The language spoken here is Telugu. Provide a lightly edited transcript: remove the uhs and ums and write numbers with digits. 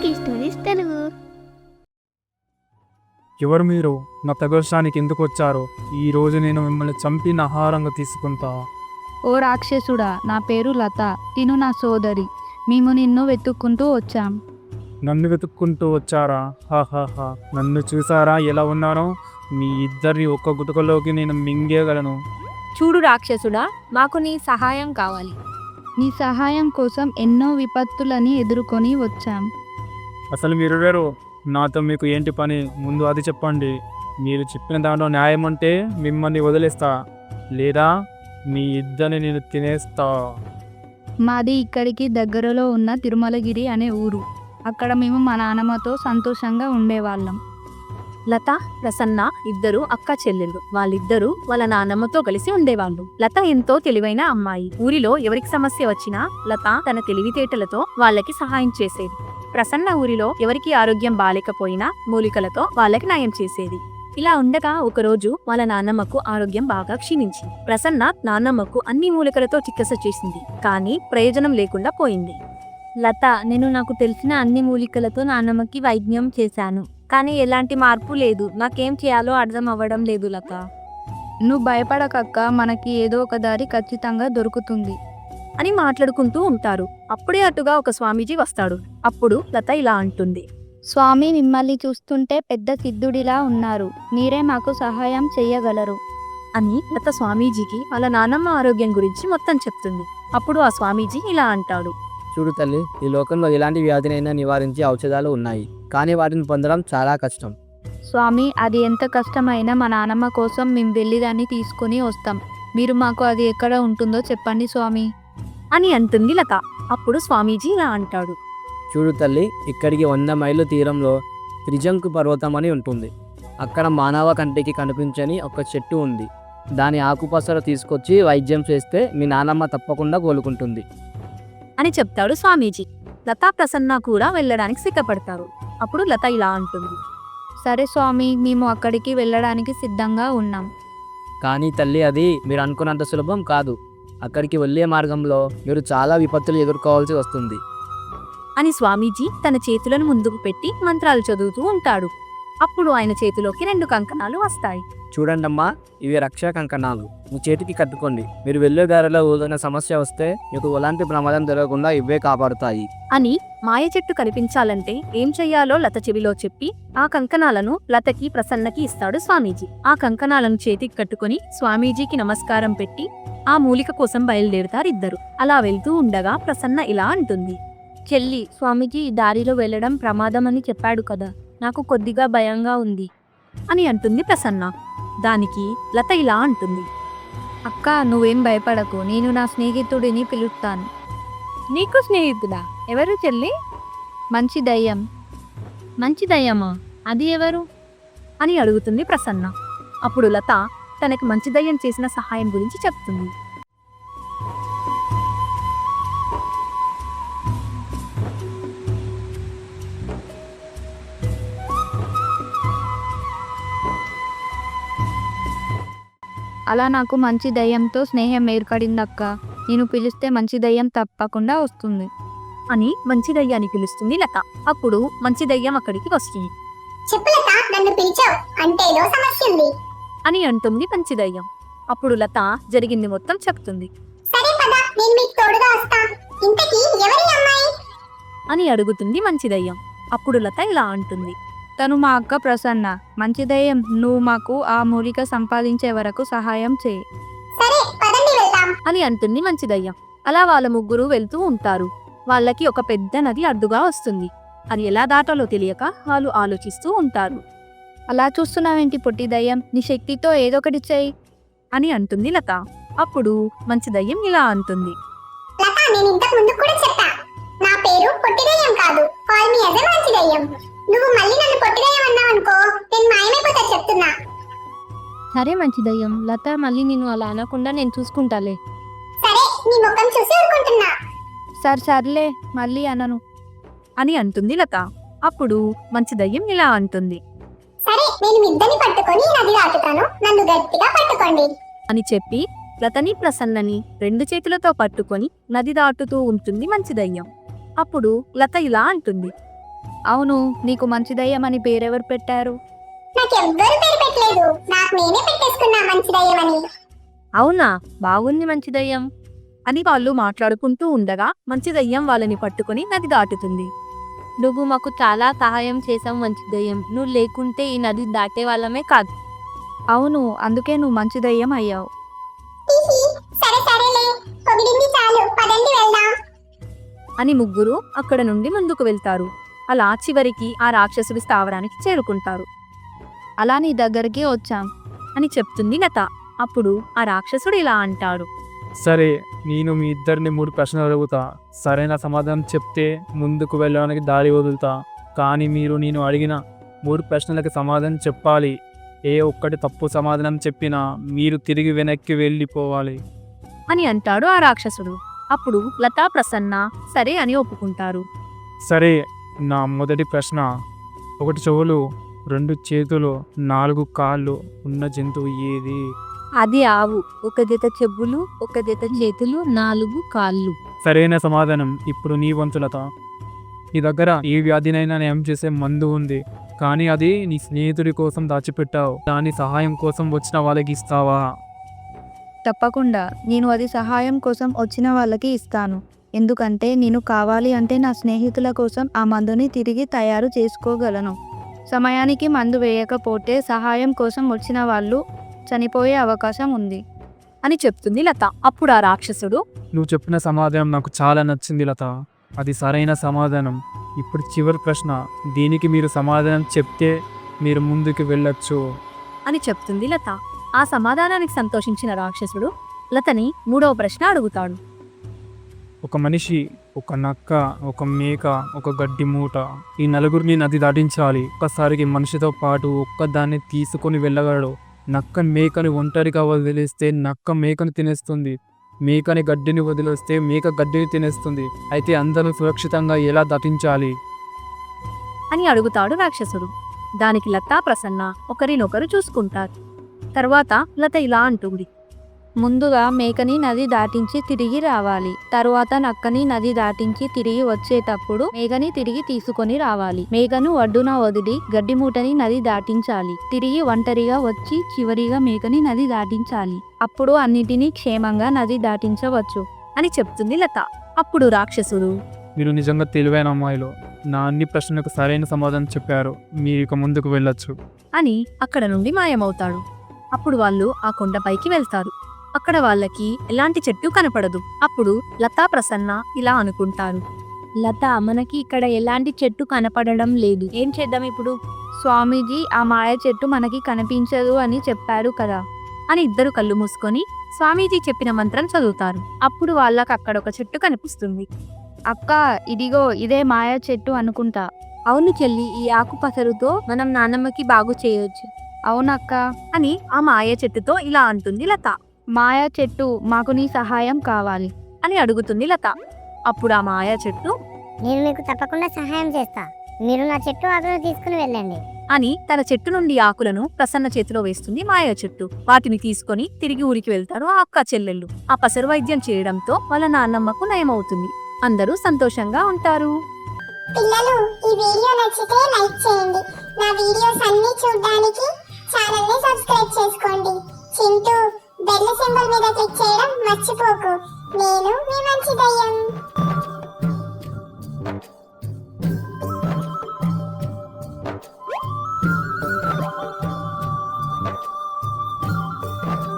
Yankee stories Telugu. ఎవరు మీరు? నా ప్రదర్శనానికి ఎందుకు వచ్చారో? ఈ రోజు నేను మిమ్మల్ని చంపి ఆహారంగా తీసుకుంటా. ఓ రాక్షసుడా, నా పేరు లత, తిను నా సోదరి. మేము నిన్ను వెతుక్కుంటూ వచ్చాం. నన్ను వెతుక్కుంటూ వచ్చారా? హాహాహా, నన్ను చూసారా ఎలా ఉన్నానో? మీ ఇద్దరిని ఒక్క గుటకలోకి నేను మింగేయగలను. చూడు రాక్షసుడా, మాకు నీ సహాయం కావాలి. నీ సహాయం కోసం ఎన్నో విపత్తులని ఎదుర్కొని వచ్చాం. అసలు మీరు వేరు, నాతో మీకు ఏంటి పని? ముందు అది చెప్పండి. మీరు చెప్పిన దాంట్లో న్యాయం అంటే మిమ్మల్ని వదిలేస్తా, లేదా మీ ఇద్దరిని నేను తినేస్తా. మాది ఇక్కడికి దగ్గరలో ఉన్న తిరుమలగిరి అనే ఊరు. అక్కడ మేము మా నాన్నమ్మతో సంతోషంగా ఉండేవాళ్ళం. లత, ప్రసన్న ఇద్దరు అక్క చెల్లెళ్ళు. వాళ్ళిద్దరూ వాళ్ళ నాన్నమ్మతో కలిసి ఉండేవాళ్ళు. లత ఎంతో తెలివైన అమ్మాయి. ఊరిలో ఎవరికి సమస్య వచ్చినా లత తన తెలివితేటలతో వాళ్ళకి సహాయం చేసేది. ప్రసన్న ఊరిలో ఎవరికి ఆరోగ్యం బాలేకపోయినా మూలికలతో వాళ్ళకి నయం చేసేది. ఇలా ఉండగా ఒకరోజు వాళ్ళ నాన్నమ్మకు ఆరోగ్యం బాగా క్షీణించింది. ప్రసన్న నాన్నమ్మకు అన్ని మూలికలతో చికిత్స చేసింది, కానీ ప్రయోజనం లేకుండా పోయింది. లత, నేను నాకు తెలిసిన అన్ని మూలికలతో నాన్నమ్మకి వైద్యం చేశాను, కానీ ఎలాంటి మార్పు లేదు. నాకేం చేయాలో అర్థం అవ్వడం లేదు లత. నువ్వు భయపడకక్క, మనకి ఏదో ఒక దారి ఖచ్చితంగా దొరుకుతుంది అని మాట్లాడుకుంటూ ఉంటారు. అప్పుడే అటుగా ఒక స్వామీజీ వస్తాడు. అప్పుడు లత ఇలా అంటుంది, స్వామి, మిమ్మల్ని చూస్తుంటే పెద్ద సిద్ధుడిలా ఉన్నారు. మీరే మాకు సహాయం చెయ్యగలరు అని లత స్వామీజీకి వాళ్ళ నాన్నమ్మ ఆరోగ్యం గురించి మొత్తం చెప్తుంది. అప్పుడు ఆ స్వామీజీ ఇలా అంటాడు, చూడు తల్లి, ఈ లోకంలో ఎలాంటి వ్యాధినైనా నివారించే ఔషధాలు ఉన్నాయి, కానీ వాటిని పొందడం చాలా కష్టం. స్వామి, అది ఎంత కష్టమైనా మా నాన్నమ్మ కోసం మేము వెళ్ళి దాన్ని తీసుకొని వస్తాం. మీరు మాకు అది ఎక్కడ ఉంటుందో చెప్పండి స్వామి అని అంటుంది లత. అప్పుడు స్వామీజీ ఇలా అంటాడు, చూడు తల్లి, ఇక్కడికి 100 మైళ్ళు తీరంలో త్రిజంకు పర్వతం అని ఉంటుంది. అక్కడ మానవ కంటికి కనిపించని ఒక చెట్టు ఉంది. దాని ఆకుపసర తీసుకొచ్చి వైద్యం చేస్తే మీ నాన్నమ్మ తప్పకుండా కోలుకుంటుంది అని చెప్తాడు స్వామీజీ. లతా, ప్రసన్న కూడా వెళ్ళడానికి సిద్ధపడతారు. అప్పుడు లత ఇలా అంటుంది, సరే స్వామి, మేము అక్కడికి వెళ్ళడానికి సిద్ధంగా ఉన్నాం. కానీ తల్లి, అది మీరు అనుకున్నంత సులభం కాదు. అక్కడికి వెళ్ళే మార్గంలో మీరు చాలా విపత్తులు ఎదుర్కోవాల్సి వస్తుంది అని స్వామీజీ తన చేతులను ముందుకు పెట్టి మంత్రాలు చదువుతూ ఉంటాడు. అప్పుడు ఆయన చేతిలోకి 2 కంకణాలు వస్తాయి. చూడండమ్మా, ఇవి రక్షా కంకణాలు. మీ చేతికి కట్టుకోండి. మీరు వెళ్ళే దారిలో ఏదైనా సమస్య వస్తే మీకు ఎలాంటి ప్రమాదం జరగకుండా ఇవే కాపాడుతాయి అని మాయ చెట్టు కనిపించాలంటే ఏం చెయ్యాలో లత చెవిలో చెప్పి ఆ కంకణాలను లతకి, ప్రసన్నకి ఇస్తాడు స్వామీజీ. ఆ కంకణాలను చేతికి కట్టుకొని స్వామీజీకి నమస్కారం పెట్టి ఆ మూలిక కోసం బయలుదేరుతారు ఇద్దరు. అలా వెళ్తూ ఉండగా ప్రసన్న ఇలా అంటుంది, చెల్లి, స్వామీజీ ఈ దారిలో వెళ్ళడం ప్రమాదం అని చెప్పాడు కదా, నాకు కొద్దిగా భయంగా ఉంది అని అంటుంది ప్రసన్న. దానికి లత ఇలా అంటుంది, అక్క, నువ్వేం భయపడకు, నేను నా స్నేహితుడిని పిలుస్తాను. నీకు స్నేహితుడా? ఎవరు చెల్లి? మంచి దయ్యం. మంచి దయ్యమా? అది ఎవరు అని అడుగుతుంది ప్రసన్న. అప్పుడు లత తనకి మంచి దయ్యం చేసిన సహాయం గురించి చెప్తుంది. అలా నాకు మంచి దయ్యంతో స్నేహం ఏర్పడిందక్క. నేను పిలిస్తే మంచి దయ్యం తప్పకుండా వస్తుంది అని మంచి దయ్యాన్ని పిలుస్తుంది లత. అప్పుడు మంచి దయ్యం అక్కడికి వస్తుంది. అని అంటుంది మంచి దయ్యం. అప్పుడు లత జరిగింది మొత్తం చెప్తుంది. అని అడుగుతుంది మంచి దయ్యం. అప్పుడు లత ఇలా అంటుంది, తను మా అక్క ప్రసన్న. మంచి దయ్యం, నువ్వు మాకు ఆ మూలిక సంపాదించే వరకు సహాయం చేయి అని అంటుంది మంచి దయ్యం. అలా వాళ్ళ ముగ్గురు వెళ్తూ ఉంటారు. వాళ్ళకి ఒక పెద్ద నది అడ్డుగా వస్తుంది. అది ఎలా దాటాలో తెలియక వాళ్ళు ఆలోచిస్తూ ఉంటారు. అలా చూస్తున్నావేంటి పొట్టి దయ్యం, నీ శక్తితో ఏదో ఒకటి చేయి అని అంటుంది లత. అప్పుడు మంచి దయ్యం ఇలా అంటుంది, సరే మంచి దయ్యం, లత మళ్ళీ నేను అలా అనకుండా నేను చూసుకుంటాలే. సర్లే, మళ్ళీ అనను అని అంటుంది లత. అప్పుడు మంచి దయ్యం ఇలా అంటుంది, అని చెప్పి లతని, ప్రసన్నని 2 చేతులతో పట్టుకొని నది దాటుతూ ఉంటుంది మంచి దయ్యం. అప్పుడు లత ఇలా అంటుంది, అవును, నీకు మంచి దయ్యం అని పేరెవరు పెట్టారు? నాకెవ్వరు పేరు పెట్టలేదు, నాకు నేనే పెట్టేసుకున్నా మంచి దయ్యమని. అవునా, బాగుంది మంచి దయ్యం. అని వాళ్ళు మాట్లాడుకుంటూ ఉండగా మంచి దయ్యం వాళ్ళని పట్టుకొని నది దాటుతుంది. నువ్వు మాకు చాలా సహాయం చేసావు మంచి దయ్యం. నువ్వు లేకుంటే ఈ నది దాటే వాళ్ళమే కాదు. అవును, అందుకే నువ్వు మంచి దయ్యం అయ్యావు. హిహి, సరే సరేలే, పొగిడింది చాలు, పదండి వెళ్దాం. అని ముగ్గురు అక్కడ నుండి ముందుకు వెళ్తారు. అలా చివరికి ఆ రాక్షసుడి స్థావరానికి చేరుకుంటారు. అలా నీ దగ్గరికి వచ్చాం. అని చెప్తుంది లత. అప్పుడు ఆ రాక్షసుడు ఇలా అంటాడు. సరే, నేను మీ ఇద్దరిని 3 ప్రశ్నలు అడుగుతా. సరైన సమాధానం చెప్తే ముందుకు వెళ్ళడానికి దారి వదులుతా. కానీ మీరు నేను అడిగిన 3 ప్రశ్నలకు సమాధానం చెప్పాలి. ఏ ఒక్కటి తప్పు సమాధానం చెప్పినా మీరు తిరిగి వెనక్కి వెళ్ళిపోవాలి. అని అంటాడు ఆ రాక్షసుడు. అప్పుడు లతా ప్రసన్న సరే అని ఒప్పుకుంటారు. సరే, నా మొదటి ప్రశ్న. 1 చెవులు, 2 చేతులు, 4 కాళ్ళు ఉన్న జంతువు ఏది? అది ఆవు. 1 జత చెవులు, 1 జత చేతులు, 4 కాళ్ళు. సరైన సమాధానం. ఇప్పుడు నీ వంతులత. నీ దగ్గర ఏ వ్యాధినైనా నయం చేసే మందు ఉంది, కానీ అది నీ స్నేహితుడి కోసం దాచిపెట్టావు. దాని సహాయం కోసం వచ్చిన వాళ్ళకి ఇస్తావా? తప్పకుండా, నేను అది సహాయం కోసం వచ్చిన వాళ్ళకి ఇస్తాను. ఎందుకంటే నేను కావాలి అంటే నా స్నేహితుల కోసం ఆ మందుని తిరిగి తయారు చేసుకోగలను. సమయానికి మందు వేయకపోతే సహాయం కోసం వచ్చిన వాళ్ళు చనిపోయే అవకాశం ఉంది. అని చెప్తుంది లత. అప్పుడు ఆ రాక్షసుడు, నువ్వు చెప్పిన సమాధానం నాకు చాలా నచ్చింది లత. అది సరైన సమాధానం. ఇప్పుడు చివరి ప్రశ్న. దీనికి మీరు సమాధానం చెప్తే మీరు ముందుకు వెళ్ళొచ్చు. అని చెప్తుంది లత. ఆ సమాధానానికి సంతోషించిన రాక్షసుడు లతని 3వ ప్రశ్న అడుగుతాడు. ఒక మనిషి, ఒక నక్క, ఒక మేక, ఒక గడ్డి మూట, ఈ నలుగురిని నది దాటించాలి. ఒక్కసారికి మనిషితో పాటు ఒక్కదాన్ని తీసుకొని వెళ్ళగలడు. నక్క మేకని ఒంటరిగా వదిలేస్తే నక్క మేకను తినేస్తుంది. మేకని గడ్డిని వదిలేస్తే మేక గడ్డిని తినేస్తుంది. అయితే అందరూ సురక్షితంగా ఎలా దాటించాలి? అని అడుగుతాడు రాక్షసుడు. దానికి లత ప్రసన్న ఒకరినొకరు చూసుకుంటారు. తర్వాత లత ఇలా అంటుంది. ముందుగా మేకని నది దాటించి తిరిగి రావాలి. తరువాత నక్కని నది దాటించి తిరిగి వచ్చేటప్పుడు మేకని తిరిగి తీసుకొని రావాలి. మేకను ఒడ్డున వదిలి గడ్డి మూటని నది దాటించాలి. తిరిగి ఒంటరిగా వచ్చి చివరిగా మేకని నది దాటించాలి. అప్పుడు అన్నిటినీ క్షేమంగా నది దాటించవచ్చు. అని చెప్తుంది లత. అప్పుడు రాక్షసుడు, మీరు నిజంగా తెలివైన అమ్మాయిలు. నా అన్ని ప్రశ్నలకు సరైన సమాధానం చెప్పారు. మీరు ఇక ముందుకు వెళ్ళొచ్చు. అని అక్కడ నుండి మాయమవుతాడు. అప్పుడు వాళ్ళు ఆ కొండపైకి వెళ్తారు. అక్కడ వాళ్ళకి ఎలాంటి చెట్టు కనపడదు. అప్పుడు లతా ప్రసన్న ఇలా అనుకుంటారు. లత, మనకి ఇక్కడ ఎలాంటి చెట్టు కనపడడం లేదు. ఏం చేద్దాం ఇప్పుడు? స్వామీజీ ఆ మాయ చెట్టు మనకి కనిపించదు అని చెప్పారు కదా. అని ఇద్దరు కళ్ళు మూసుకొని స్వామీజీ చెప్పిన మంత్రం చదువుతారు. అప్పుడు వాళ్ళకి అక్కడ ఒక చెట్టు కనిపిస్తుంది. అక్క, ఇదిగో ఇదే మాయ చెట్టు అనుకుంటా. అవును చెల్లి, ఈ ఆకు పసరుతో మనం నాన్నమ్మకి బాగు చేయొచ్చు. అవునక్క. అని ఆ మాయ చెట్టుతో ఇలా అంటుంది లత. మాయ చెట్టు, మాకు నీ సహాయం కావాలి అని అడుగుతుంది లత. అప్పుడు ఆ మాయ చెట్టు, నేను మీకు తప్పకుండా సహాయం చేస్తా. మీరు నా చెట్టు ఆకులను తీసుకుని వెళ్ళండి. అని తన చెట్టు నుండి ఆకులను ప్రసన్న చేతిలో వేస్తుంది మాయ చెట్టు. వాటిని తీసుకొని తిరిగి ఊరికి వెళ్తారు ఆ అక్క చెల్లెళ్ళు. ఆ పసరు వైద్యం చేయడంతో వాళ్ళ నాన్నమ్మకు నయమవుతుంది. అందరూ సంతోషంగా ఉంటారు. పిల్లలు, ఈ వీడియో నచ్చితే లైక్ చేయండి. నా వీడియోస్ అన్ని చూడడానికి ఛానల్ ని సబ్స్క్రైబ్ చేసుకోండి. చింటూ, బెల్ సింబల్ మీద క్లిక్ చేయడం మర్చిపోకు. నేను మీ మంచి దయ్యం.